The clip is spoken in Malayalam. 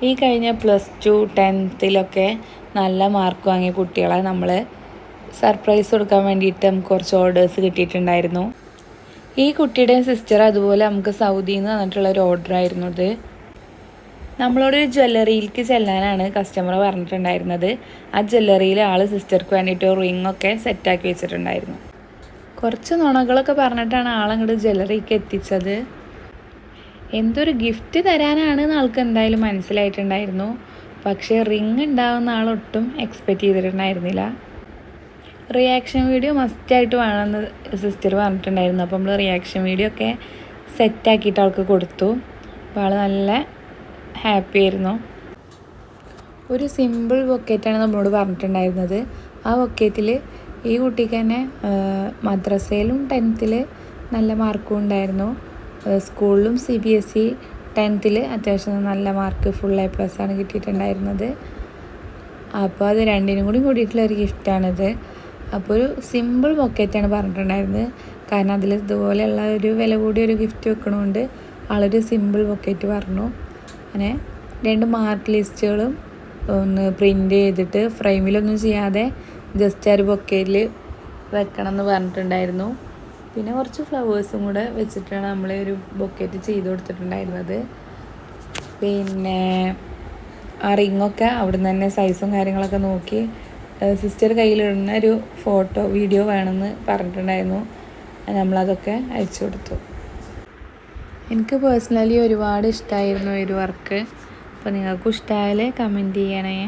ഈ കഴിഞ്ഞ +2 10th നല്ല മാർക്ക് വാങ്ങിയ കുട്ടികളെ നമ്മൾ സർപ്രൈസ് കൊടുക്കാൻ വേണ്ടിയിട്ട് നമുക്ക് കുറച്ച് ഓർഡേഴ്സ് കിട്ടിയിട്ടുണ്ടായിരുന്നു. ഈ കുട്ടിയുടെയും സിസ്റ്റർ അതുപോലെ നമുക്ക് സൗദിയിൽ നിന്ന് വന്നിട്ടുള്ളൊരു ഓർഡറായിരുന്നു ഇത്. നമ്മളോട് ജ്വല്ലറിയിലേക്ക് ചെല്ലാനാണ് കസ്റ്റമർ പറഞ്ഞിട്ടുണ്ടായിരുന്നത്. ആ ജ്വല്ലറിയിൽ ആൾ സിസ്റ്റർക്ക് വേണ്ടിയിട്ട് റിങ്ങൊക്കെ സെറ്റാക്കി വെച്ചിട്ടുണ്ടായിരുന്നു. കുറച്ച് നുണകളൊക്കെ പറഞ്ഞിട്ടാണ് ആളങ്ങോട്ട് ജ്വല്ലറിക്ക് എത്തിച്ചത്. എന്തൊരു ഗിഫ്റ്റ് തരാനാണെന്ന് ആൾക്ക് എന്തായാലും മനസ്സിലായിട്ടുണ്ടായിരുന്നു. പക്ഷേ റിങ് ഉണ്ടാവുന്ന ആളൊട്ടും എക്സ്പെക്റ്റ് ചെയ്തിട്ടുണ്ടായിരുന്നില്ല. റിയാക്ഷൻ വീഡിയോ മസ്റ്റായിട്ട് വേണമെന്ന് സിസ്റ്റർ പറഞ്ഞിട്ടുണ്ടായിരുന്നു. അപ്പോൾ നമ്മൾ റിയാക്ഷൻ വീഡിയോ ഒക്കെ സെറ്റാക്കിയിട്ട് ആൾക്ക് കൊടുത്തു. അപ്പോൾ ആൾ നല്ല ഹാപ്പി ആയിരുന്നു. ഒരു സിമ്പിൾ ബൊക്കറ്റാണ് നമ്മളോട് പറഞ്ഞിട്ടുണ്ടായിരുന്നത്. ആ ബൊക്കറ്റിൽ ഈ കുട്ടിക്ക് തന്നെ മദ്രസയിലും 10th നല്ല മാർക്കും ഉണ്ടായിരുന്നു. സ്കൂളിലും CBSE 10th അത്യാവശ്യം നല്ല മാർക്ക് ഫുൾ A+ ആണ് കിട്ടിയിട്ടുണ്ടായിരുന്നത്. അപ്പോൾ അത് രണ്ടിനും കൂടിയിട്ടുള്ളൊരു ഗിഫ്റ്റാണിത്. അപ്പോൾ ഒരു സിമ്പിൾ ബൊക്കറ്റാണ് പറഞ്ഞിട്ടുണ്ടായിരുന്നത്. കാരണം അതിൽ ഇതുപോലെയുള്ള ഒരു വില കൂടിയൊരു ഗിഫ്റ്റ് വെക്കണതുകൊണ്ട് ആളൊരു സിമ്പിൾ ബൊക്കറ്റ് പറഞ്ഞു. അങ്ങനെ 2 മാർക്ക് ലിസ്റ്റുകളും ഒന്ന് പ്രിൻ്റ് ചെയ്തിട്ട് ഫ്രെയിമിലൊന്നും ചെയ്യാതെ ജസ്റ്റ് ഒരു ബൊക്കറ്റിൽ വെക്കണം എന്ന് പറഞ്ഞിട്ടുണ്ടായിരുന്നു. പിന്നെ കുറച്ച് ഫ്ലവേഴ്സും കൂടെ വെച്ചിട്ടാണ് നമ്മൾ ഒരു ബൊക്കറ്റ് ചെയ്ത് കൊടുത്തിട്ടുണ്ടായിരുന്നത്. പിന്നെ ആ റിങ്ങൊക്കെ അവിടെ നിന്ന് തന്നെ സൈസും കാര്യങ്ങളൊക്കെ നോക്കി സിസ്റ്റർ കയ്യിലിടുന്ന ഒരു വീഡിയോ വേണമെന്ന് പറഞ്ഞിട്ടുണ്ടായിരുന്നു. നമ്മളതൊക്കെ അയച്ചു കൊടുത്തു. എനിക്ക് പേഴ്സണലി ഒരുപാട് ഇഷ്ടമായിരുന്നു ഈ ഒരു വർക്ക്. അപ്പോൾ നിങ്ങൾക്കും ഇഷ്ടമായാൽ കമൻറ്റ് ചെയ്യണേ.